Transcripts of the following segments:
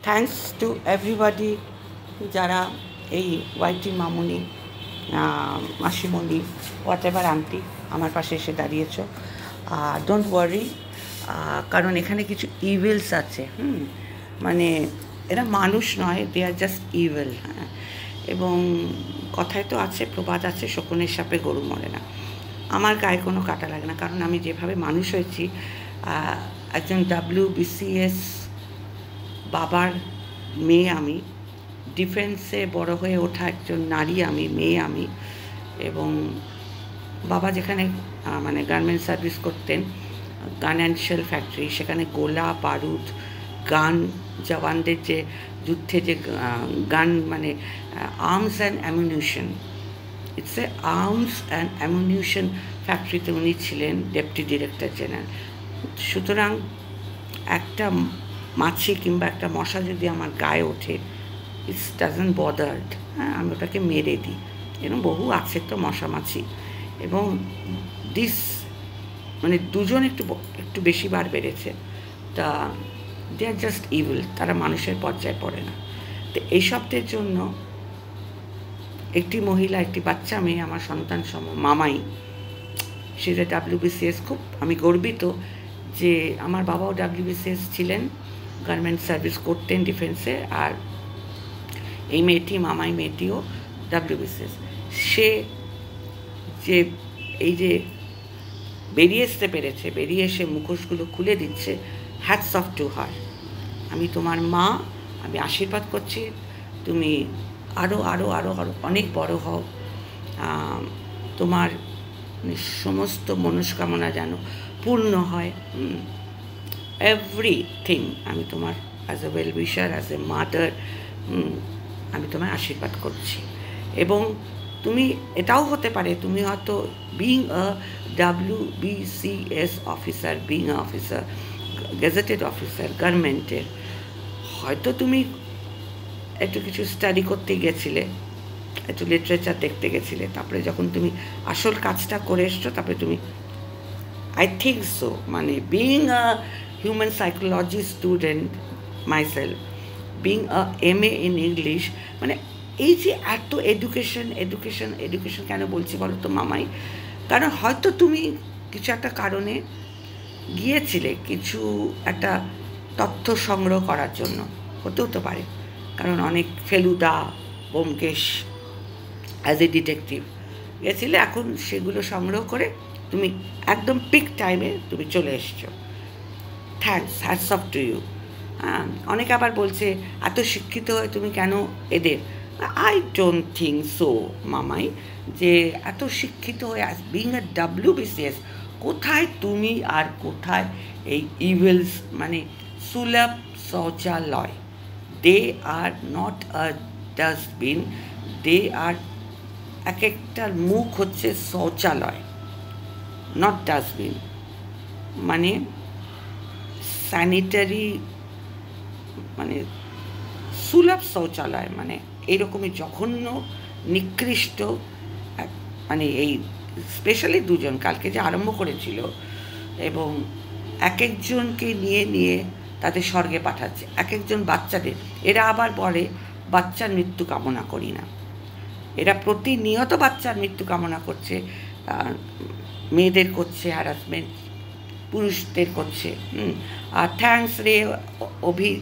Thanks to everybody যারা এই ওয়াইটি মামুনি মাসিমণি what ever aunty আমার পাশে এসে দাঁড়িয়েছ। ডোন্ট ওয়ারি, কারণ এখানে কিছু ইভিলস আছে। মানে এরা মানুষ নয়, দে আর জাস্ট ইভিল। হ্যাঁ, এবং কথায় তো আছে, প্রবাদ আছে, শকুনের সাপে গরু মরে না। আমার গায়ে কোনো কাটা লাগে না, কারণ আমি যেভাবে মানুষ হয়েছি, একজন WBCS বাবার মেয়ে আমি, ডিফেন্সে বড় হয়ে ওঠা একজন নারী আমি, মেয়ে আমি। এবং বাবা যেখানে মানে গার্মেন্টস সার্ভিস করতেন, গান অ্যান্ড শেল ফ্যাক্টরি, সেখানে গোলা বারুদ, গান, জওয়ানদের যে যুদ্ধে যে গান, মানে arms and ammunition, it's a arms and ammunition ফ্যাক্টরিতে উনি ছিলেন ডেপুটি ডিরেক্টর জেনারেল। সুতরাং একটা মাছি কিংবা একটা মশা যদি আমার গায়ে ওঠে, ইটস ডাজন্ট বদার্ড। হ্যাঁ, আমি ওটাকে মেরে দিই। এরকম বহু আছে তো মশা মাছি। এবং দিস মানে দুজন একটু বেশি বার বেড়েছে, তা দে আর জাস্ট ইভিল, তারা মানুষের পর্যায়ে পড়ে না। তো এইসবদের জন্য একটি মহিলা, একটি বাচ্চা মেয়ে, আমার সন্তান সম মামাই, সে যে WBCS, খুব আমি গর্বিত যে আমার বাবাও WBCS ছিলেন, গার্মেন্টস সার্ভিস করতেন ডিফেন্সে, আর এই মেয়েটি, মামাই মেয়েটিও WBCS। সে যে এই যে বেরিয়ে আসতে পেরেছে, বেরিয়ে এসে মুখোশগুলো খুলে দিচ্ছে, হ্যাটস অফ টু হার। আমি তোমার মা, আমি আশীর্বাদ করছি তুমি আরও আরও আরও আরও অনেক বড় হও, তোমার সমস্ত মনস্কামনা যেন পূর্ণ হয়। এভরিথিং আমি তোমার as a well উইশার, as a mother, আমি তোমার আশীর্বাদ করছি। এবং তুমি এটাও হতে পারে, তুমি হয়তো being a WBCS officer, being a officer, gazetted officer গভর্নমেন্টের, হয়তো তুমি একটু কিছু স্টাডি করতে গেছিলে, একটু লিটারেচার দেখতে গেছিলে, তারপরে যখন তুমি আসল কাজটা করে এসছো, তারপরে তুমি, আই থিঙ্ক সো, মানে being a human psychology student myself, being a MA in English, মানে এই যে এত এডুকেশন এডুকেশন এডুকেশন কেন বলছি বলো তো মামাই? কারণ হয়তো তুমি কিছু একটা কারণে গিয়েছিলে কিছু একটা তথ্য সংগ্রহ করার জন্য, হতে পারে, কারণ অনেক Feluda, Byomkesh as a detective গেছিলে, এখন সেগুলো সংগ্রহ করে তুমি একদম পিক টাইমে তুমি চলে এসছো। Thanks, hats off to you. হ্যাঁ, অনেকে আবার বলছে এত শিক্ষিত হয়ে তুমি কেন এদের, আই ডোন্ট থিঙ্ক সো মামাই, যে এত শিক্ষিত হয়ে বিং এ WBCS, কোথায় তুমি আর কোথায় এই ইভিলস, মানে সুলভ শৌচালয়, দে আর নট আ ডাস্টবিন, দে আর এক একটার মুখ হচ্ছে শৌচালয়, নট ডাস্টবিন। মানে স্যানিটারি, মানে সুলভ শৌচালয়, মানে এইরকমই জঘন্য নিকৃষ্ট, মানে এই স্পেশালি দুজন কালকে যে আরম্ভ করেছিল, এবং এক একজনকে নিয়ে নিয়ে তাদের স্বর্গে পাঠাচ্ছে, এক একজন বাচ্চাদের। এরা আবার বলে বাচ্চার মৃত্যু কামনা করি না, এরা প্রতিনিয়ত বাচ্চার মৃত্যু কামনা করছে, মেয়েদের করছে হ্যারাসমেন্ট, পুরুষদের করছে। আর থ্যাঙ্কস রে অভি,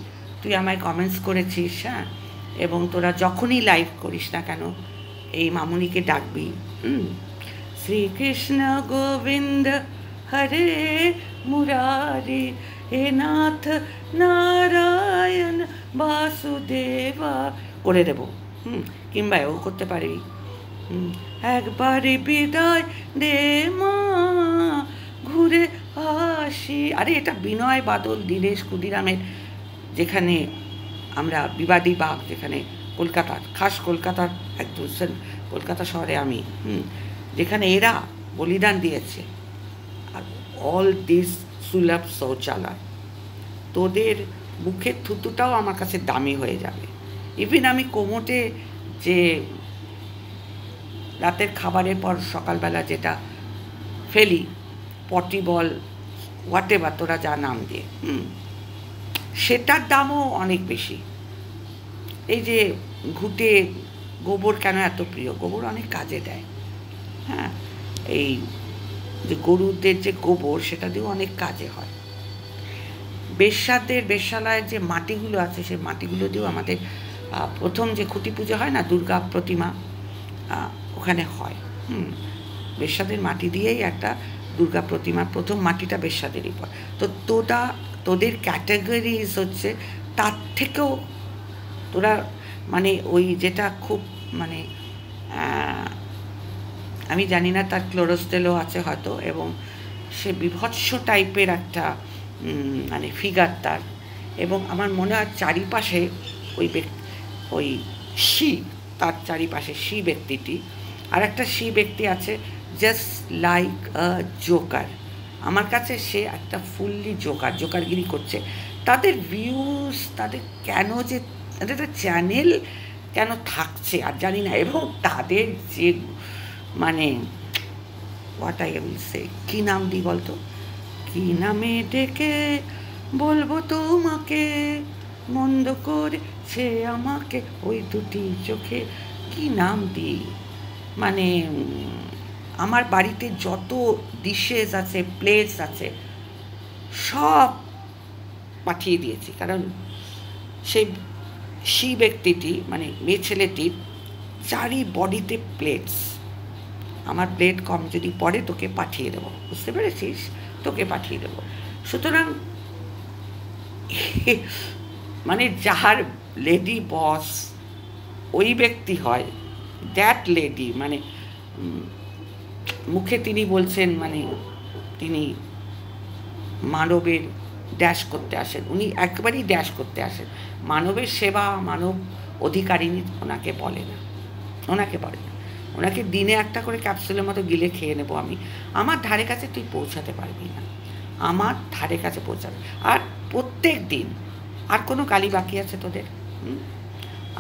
তুই আমায় কমেন্টস করেছিস। হ্যাঁ, এবং তোরা যখনই লাইভ করিস না কেন এই মামুনিকে ডাকবি, শ্রীকৃষ্ণ গোবিন্দ হরে মুরারি, হে নাথ নারায়ণ বাসুদেবা করে দেব। কিংবা এও করতে পারবি, একবারে বিদায় দে মা, ঘুরে আসি। আরে এটা বিনয় বাদল, দীনেশ ক্ষুদিরামের, যেখানে আমরা বিবাদী বাগ, যেখানে কলকাতার, খাস কলকাতার একদম কলকাতা শহরে আমি, যেখানে এরা বলিদান দিয়েছে। আর অল দিস সুলভ শৌচালয়, তোদের মুখের থুতুটাও আমার কাছে দামি হয়ে যাবে। ইভিন আমি কোমোটে যে রাতের খাবারের পর সকালবেলা যেটা ফেলি, পটি বল, হোয়াট এভার তোরা যা নাম দিয়ে, সেটার দামও অনেক বেশি। এই যে ঘুঁটে গোবর কেন এত প্রিয়? গোবর অনেক কাজে দেয়। হ্যাঁ, এই যে গরুদের যে গোবর, সেটা দিয়েও অনেক কাজে হয়। বেশ্যালয়ের যে মাটিগুলো আছে, সেই মাটিগুলো দিয়েও আমাদের প্রথম যে খুঁটি পুজো হয় না, দুর্গা প্রতিমা ওখানে হয়। বেশ্যাদের মাটি দিয়েই একটা দুর্গা প্রতিমার প্রথম মাটিটা বেশ্যাদেরই পড়ে। তো তোদের ক্যাটাগরিজ হচ্ছে তার থেকেও তোরা মানে ওই যেটা খুব মানে আমি জানি না, তার ক্লোরোস্টেলও আছে হয়তো, এবং সে বিভৎস টাইপের একটা মানে ফিগার তার, এবং আমার মনে হয় চারিপাশে ওই তার চারিপাশে ব্যক্তিটি, আর একটা ব্যক্তি আছে জাস্ট লাইক আ জোকার। আমার কাছে সে একটা ফুললি জোকারগিরি করছে। তাদের ভিউজ, তাদের কেন যে তাদের একটা চ্যানেল কেন থাকছে আর জানি না, এবং তাদের যে মানে হোয়াট আই উইল সে, কী নাম দিই বলতো, কী নামে ডেকে বলবো তোমাকে, মন্দ করেছে আমাকে ওই দুটি চোখে, কী নাম দিই, মানে আমার বাড়িতে যত ডিশেস আছে, প্লেটস আছে, সব পাঠিয়ে দিয়েছি। কারণ সেই ব্যক্তিটি মানে মেয়ে ছেলেটির চারি বডিতে প্লেটস। আমার প্লেট কম যদি পড়ে তোকে পাঠিয়ে দেবো, বুঝতে পেরেছিস, তোকে পাঠিয়ে দেবো। সুতরাং মানে যার লেডি বস ওই ব্যক্তি হয়, দ্যাট লেডি মানে মুখে তিনি বলছেন মানে তিনি মানবের ড্যাশ করতে আসেন, উনি একবারেই ড্যাশ করতে আসেন। মানবের সেবা, মানব অধিকারিণী ওনাকে বলে না, ওনাকে দিনে একটা করে ক্যাপসুলের মতো গিলে খেয়ে নেবো আমি, আমার ধারে কাছে তুই পৌঁছাতে পারবি না, আমার ধারে কাছে পৌঁছাবে। আর প্রত্যেক দিন আর কোনো গালি বাকি আছে তোদের?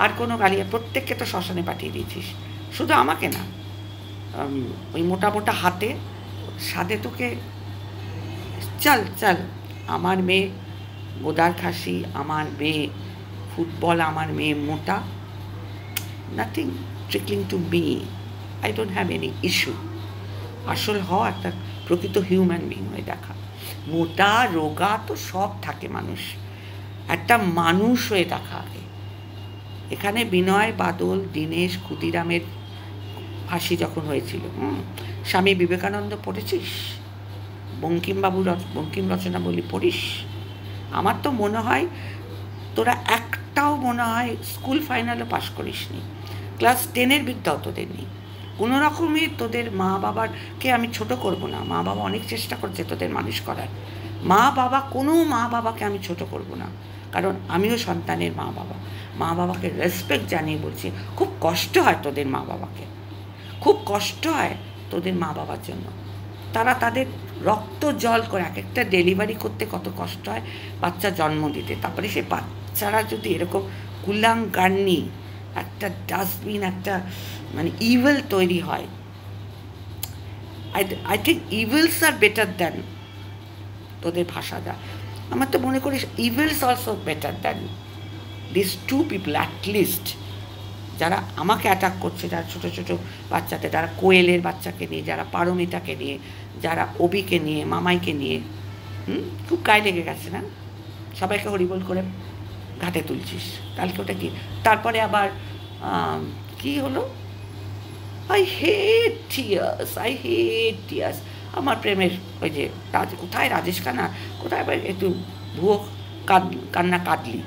আর কোনো গালি? প্রত্যেককে তো শ্মশানে পাঠিয়ে দিয়েছিস, শুধু আমাকে না, ওই মোটা মোটা হাতে সাদে তোকে চল আমার মেয়ে গোদার খাসি, আমার মেয়ে ফুটবল, আমার মেয়ে মোটা, nothing ট্রিকলিং to me, I don't have any issue. আসল হওয়া একটা প্রকৃত হিউম্যান বিং হয়ে দেখা। মোটা রোগা তো সব থাকে মানুষ, একটা মানুষ হয়ে দেখা আগে। এখানে বিনয়, বাদল, দীনেশ, ক্ষুদিরামের ফাঁসি যখন হয়েছিল, স্বামী বিবেকানন্দ পড়েছিস? বঙ্কিম রচনা বলি পড়িস? আমার তো মনে হয় তোরা একটাও মনে হয় স্কুল ফাইনালে পাশ করিসনি, ক্লাস 10-এর বিদ্যাও তোদের নেই। কোনো রকমই তোদের মা বাবাকে আমি ছোট করব না, মা বাবা অনেক চেষ্টা করছে তোদের মানুষ করার, কোনো মা বাবাকে আমি ছোট করব না, কারণ আমিও সন্তানের মা বাবাকে রেসপেক্ট জানিয়ে বলছি। খুব কষ্ট হয় তোদের মা বাবাকে, খুব কষ্ট হয় তোদের মা বাবার জন্য। তারা তাদের রক্ত জল করে এক একটা ডেলিভারি করতে কত কষ্ট হয়, বাচ্চা জন্ম দিতে। তারপরে সেই বাচ্চারা যদি এরকম কুলাঙ্গান্নি একটা ডাস্টবিন, একটা মানে ইভিল তৈরি হয়। I think evils are better than তোদের ভাষাটা। আমার তো মনে করি evils also better than this two people at least, যারা আমাকে অ্যাটাক করছে, যারা ছোটো ছোটো বাচ্চাদের, যারা কোয়েলের বাচ্চাকে নিয়ে, যারা পারমিতাকে নিয়ে, যারা অবিকে নিয়ে, মামাইকে নিয়ে, খুব গায়ে লেগে গেছে না? সবাইকে হরিবোল করে ঘাটে তুলছিস, কালকে ওটা কি? তারপরে আবার কি হলো, আই হেট টিয়ার্স। আমার প্রেমের ওই যে কোথায় রাজেশ খান্না, কোথায় আবার একটু ভুয়ো কান্না কাঁদলি,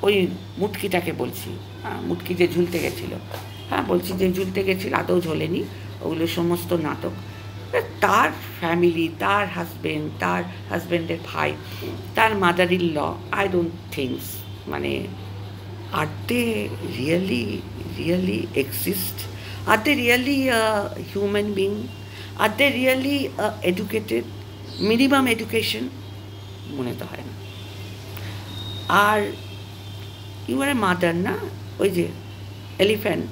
ওই মুটকিটাকে বলছি, মুটকি যে ঝুলতে গেছিলো, বলছি যে ঝুলতে গেছিল, আদৌ ঝোলেনি, ওগুলো সমস্ত নাটক। তার ফ্যামিলি, তার হাজব্যান্ডের ভাই, তার mother in law, I don't thinks মানে are they really exist? Are they really human being? Are they really educated? Minimum education মনে তো হয় না। Are you are a mother না, ওই যে elephant,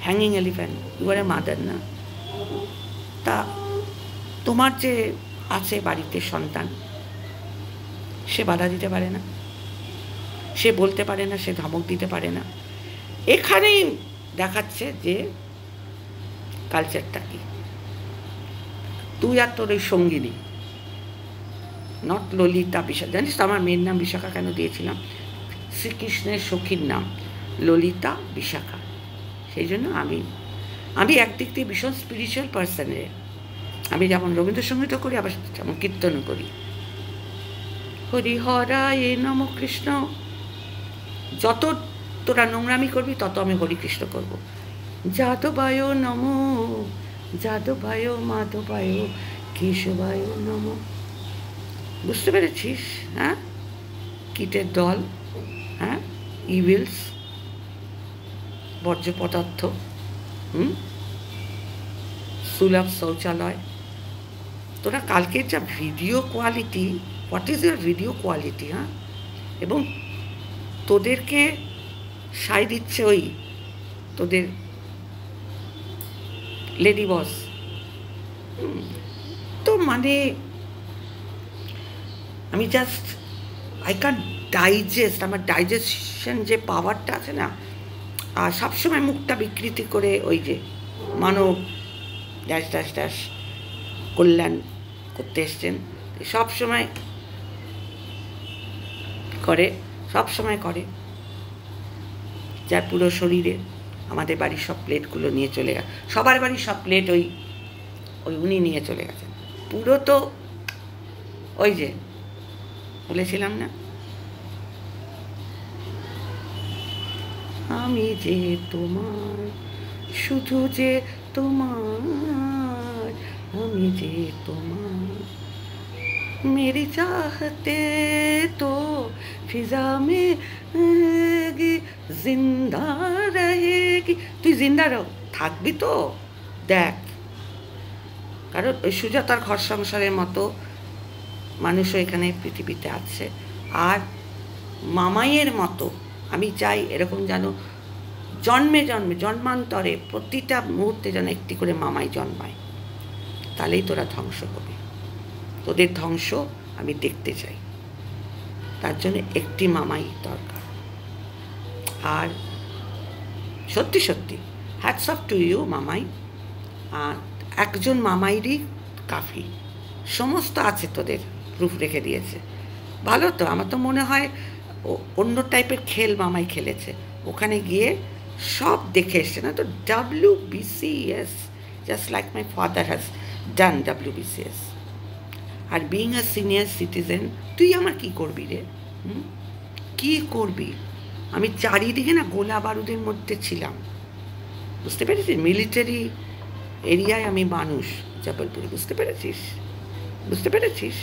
hanging elephant, you are a mother না? তা তোমার যে আছে বাড়িতে সন্তান, সে বাধা দিতে পারে না, সে বলতে পারে না, সে ধমক দিতে পারে না, এখানেই দেখাচ্ছে যে কালচারটা কি। তুই আর তোর ওই সঙ্গিনী, নট ললিতা বিশাখা। জানিস তো আমার মেয়ের নাম বিশাখা কেন দিয়েছিলাম? শ্রীকৃষ্ণের সখীর নাম ললিতা বিশাখা। সেই জন্য আমি একদিক দিয়ে ভীষণ স্পিরিচুয়াল পার্সনের। আমি যেমন রবীন্দ্রসঙ্গীতও করি, আবার যেমন কীর্তনও করি। হরিহরায় নম কৃষ্ণ। যত তোরা নোংরামি করবি তত আমি হরিকৃষ্ণ করব। যাদবায় নম, যাদবায় মাধবায় কেশবায় নম। বুঝতে পেরেছিস? হ্যাঁ, কীটের দল, হ্যাঁ, ইভিলস, বর্জ্য পদার্থ, সুলভ শৌচালয়। তোরা কালকের যা video quality, what is your video quality? হ্যাঁ, এবং তোদেরকে সাই দিচ্ছে ওই তোদের লেডি বস। তো মানে আমি জাস্ট আই ক্যান ডাইজেস্ট, আমার ডাইজেশন যে পাওয়ারটা আছে না, আর সবসময় মুখটা বিকৃতি করে ওই যে মানব ড্যাশ ড্যাশ ড্যাশ কল্যাণ করতে এসছেন, সবসময় করে, যার পুরো শরীরে আমাদের বাড়ির সব প্লেটগুলো নিয়ে চলে গেছে। সবার বাড়ির সব প্লেট ওই উনি নিয়ে চলে গেছেন পুরো। তো ওই যে বলেছিলাম না, আমি যে তোমার, শুধু যে তোমার, আমি যে তোমার, मेरी चाहते तो फिजा में जिंदा रहेगी। তুই জিন্দা থাকবি তো দেখ। কারণ ওই সুজাতার ঘর সংসারের মতো মানুষও এখানে পৃথিবীতে আছে। আর মামাইয়ের মতো আমি চাই এরকম যেন জন্মে জন্মে জন্মান্তরে প্রতিটা মুহূর্তে যেন একটি করে মামাই জন্মায়। তাহলেই তোরা ধ্বংস হবে। তোদের ধ্বংস আমি দেখতে চাই, তার জন্য একটি মামাই দরকার। আর সত্যি সত্যি হ্যাটস অফ টু ইউ মামাই। একজন মামাইরই কাফি, সমস্ত আছে তোদের, প্রুফ রেখে দিয়েছে। ভালো তো, আমার তো মনে হয় অন্য টাইপের খেল মামাই খেলেছে, ওখানে গিয়ে সব দেখে এসছে না তো। WBCS, just like my father has done WBCS। আর বিইং আ সিনিয়র সিটিজেন, তুই আমার কি করবি রে? কি করবি? আমি চারিদিকে না গোলা বারুদের মধ্যে ছিলাম, বুঝতে পেরেছিস? মিলিটারি এরিয়ায় আমি মানুষ, জবলপুরে, বুঝতে পেরেছিস?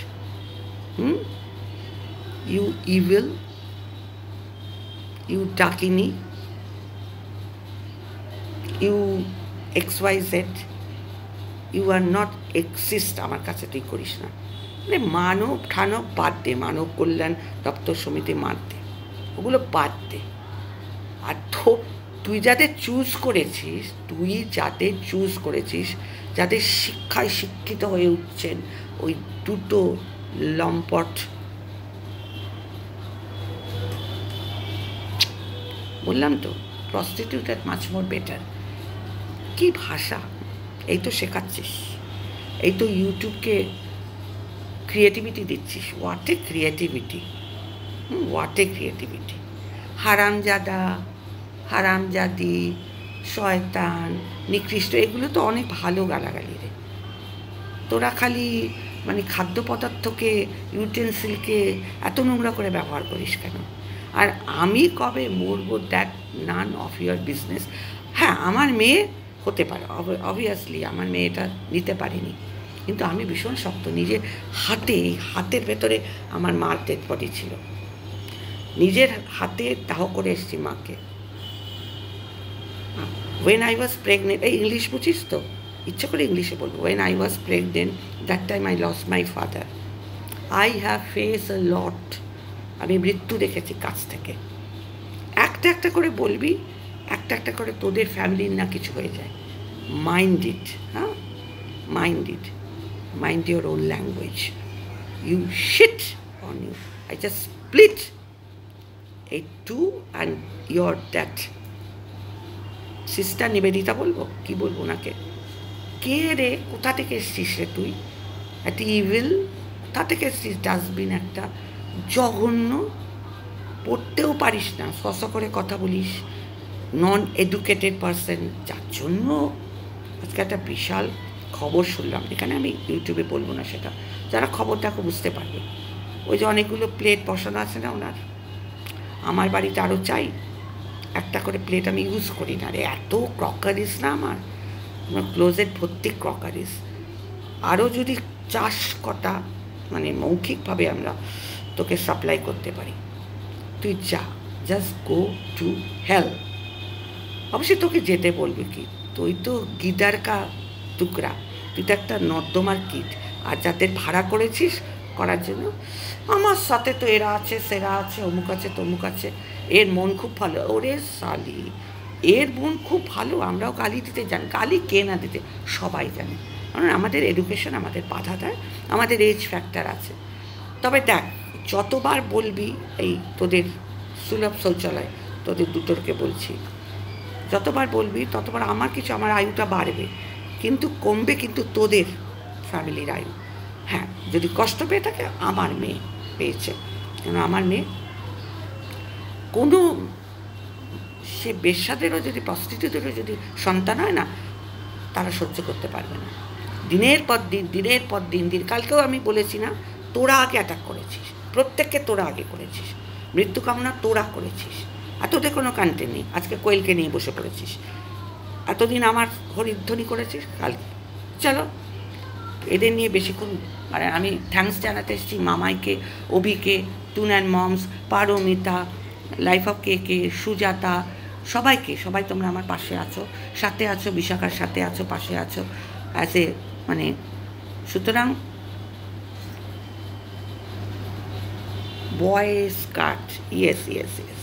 ইউ ইভিল, ইউ ডাকিনি, you XYZ, you are not exist. আমার কাছে তুই করিস না। মানে মানব ঠানব বাদ দে, মানব কল্যাণ দপ্তর সমিতি বাদ দে, ওগুলো বাদ দে। আর তুই যাদের চুজ করেছিস, যাদের শিক্ষায় শিক্ষিত হয়ে উঠছেন, ওই দুটো লম্পট, বললাম তো, প্রস্টিটিউটেড মাচ মোর বেটার। কি ভাষা! এই তো শেখাচ্ছিস, এই তো ইউটিউবকে ক্রিয়েটিভিটি দিচ্ছিস। What a creativity! হারামজাদি, শয়তান, নিকৃষ্ট, এগুলো তো অনেক ভালো গালাগালি রে। তোরা খালি মানে খাদ্য পদার্থকে, ইউটেন্সিলকে এত নোংরা করে ব্যবহার করিস কেন? আর আমি কবে মরবো, that none of your business. হ্যাঁ, আমার মেয়ে হতে পারে, অবভিয়াসলি আমার মেয়ে এটা নিতে পারেনি, কিন্তু আমি ভীষণ শক্ত। নিজের হাতের ভেতরে আমার মার ডেড বডি ছিল, নিজের হাতে দাহ করে এসেছি মাকে। when I was pregnant, এই ইংলিশ বুঝিস তো, ইচ্ছে করে ইংলিশে বলবো। when I was pregnant, that time I lost my father. I have faced a lot. আমি মৃত্যু দেখেছি কাছ থেকে। একটা করে বলবি, একটা করে তোদের ফ্যামিলির না কিছু হয়ে যায়। মাইন্ড ইট, হ্যাঁ, mind your own language. You shit on you. I just split it two and you're dead. Sister Nivedita বলবো, কি বলবো ওনাকে? কে রে, কোথা থেকে এসছিস রে তুই? একটা ইভিল, কোথা থেকে এসছিস? ডাস্টবিন একটা, জঘন্য, পড়তেও পারিস না, সস করে কথা বলিস, নন এডুকেটেড পারসন, যার জন্য আজকে একটা বিশাল খবর শুনলাম। এখানে আমি ইউটিউবে বলবো না সেটা, যারা খবরটাকে বুঝতে পারবে। ওই যে অনেকগুলো প্লেট বসানো আছে না ওনার, আমার বাড়িতে আরও চাই একটা করে প্লেট, আমি ইউজ করি না রে, এত ক্রকারিস না আমার ক্লোজেট ভর্তি ক্রকারিস। আরও যদি চাষ কটা মানে মৌখিকভাবে আমরা তোকে সাপ্লাই করতে পারি, তুই যা, জাস্ট গো টু হেল। অবশ্যই তোকে যেতে বলবে কি, তুই তো গিদার কা টুকরা, তুই তো একটা নর্দমার কিট। আর যাদের ভাড়া করেছিস করার জন্য, আমার সাথে তো এরা আছে, সেরা আছে, অমুক আছে, তমুক আছে, এর মন খুব ভালো, ওরে সালি, এর মন খুব ভালো, আমরাও গালি দিতে জানি। গালি কে না দিতে, সবাই জানে, কারণ আমাদের এডুকেশন আমাদের বাধা দেয়, আমাদের এজ ফ্যাক্টর আছে। তবে দেখ, যতবার বলবি এই তোদের সুলভ শৌচালয়, তোদের দুটোরকে বলছি, যতবার বলবি ততবার আমার কিছু, আমার আয়ুটা বাড়বে, কিন্তু কমবে কিন্তু তোদের ফ্যামিলির আয়ু। হ্যাঁ, যদি কষ্ট পেয়ে থাকে, আমার মেয়ে পেয়েছে, কেন আমার মেয়ে কোনো, সে বেশ্যাদেরও যদি, প্রস্টিটিউটেরও যদি সন্তান হয় না, তারা সহ্য করতে পারবে না। দিনের পর দিন, দিনের পর দিন দিন, কালকেও আমি বলেছি না, তোরা আগে অ্যাটাক করেছিস, প্রত্যেককে তোরা আগে করেছিস, মৃত্যু কামনা তোরা করেছিস, আর তোদের কোনো কান্ট্রি নেই। আজকে কোয়েলকে নিয়ে বসে পড়েছিস, এতদিন আমার হরিধ্বনি করেছিস, কালকে চলো এদের নিয়ে বেশিক্ষণ। মানে আমি থ্যাঙ্কস জানাতে এসেছি মামাইকে, অভিকে, Toon and moms, Paramita, life of K, Sujata, সবাইকে। সবাই তোমরা আমার পাশে আছো, সাথে আছো, বিশাখার সাথে আছো, পাশে আছো অ্যাজ এ, মানে সুতরাং বয়েস কাট, ইয়েস ইয়েস ইয়েস।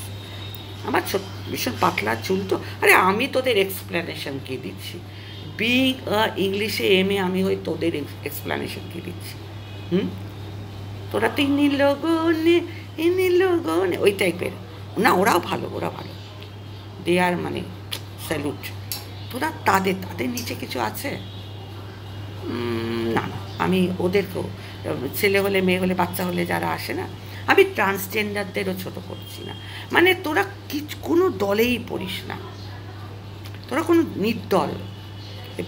আমার ভীষণ পাতলা চুল তো, আরে আমি তোদের এক্সপ্লেনেশন কি দিচ্ছি, বিং ইংলিশে এমএ আমি হই তোদের এক্সপ্লেনেশন কি দিচ্ছি? তোরা তো ইনি লগনে ওই টাইপের না, ওরাও ভালো, ওরা ভালো, দে আর মানে স্যালুট। তোরা তাদের নিচে কিছু আছে না, না, আমি ওদেরকেও, ছেলে হলে মেয়ে হলে বাচ্চা হলে যারা আসে না, আমি ট্রান্সজেন্ডারদেরও ছোট করছি না। মানে তোরা কোনো দলেই পড়িস না, তোরা কোনো নির্দল,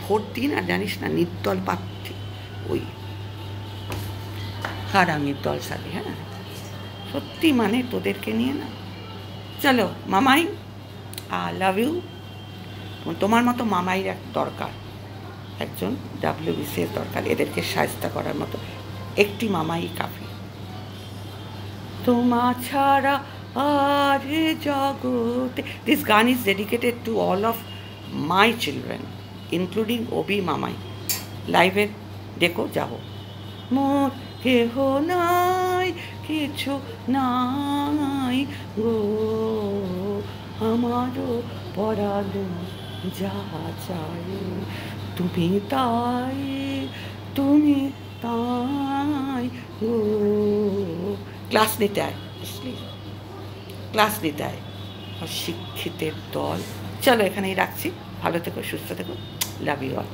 ভোট দিন আর জানিস না নির্দল প্রার্থী, ওই হারামির দল সাথে। হ্যাঁ সত্যি, মানে তোদেরকে নিয়ে না, চলো মামাই, আই লাভ ইউ। তোমার মতো মামাইর এক দরকার, একজন WBC-এর দরকার, এদেরকে সাহায্য করার মতো একটি মামাই কাফি। তোমা ছাড়া আর জগতে, দিস গান is dedicated to all of my children including ওবি মামাই। লাইভে দেখো, যাবো। মোর কেহ নাই, কিছু নাই গো, আমারও পরালো যা চাই, তুমি তাই, তুমি তাই গো। ক্লাস নিতে আয়, বুঝলি, ক্লাস নিতে আয়, শিক্ষিতের দল। চলো এখানেই রাখছি, ভালো থেকো, সুস্থ থেকো, লাভ ইউ অল।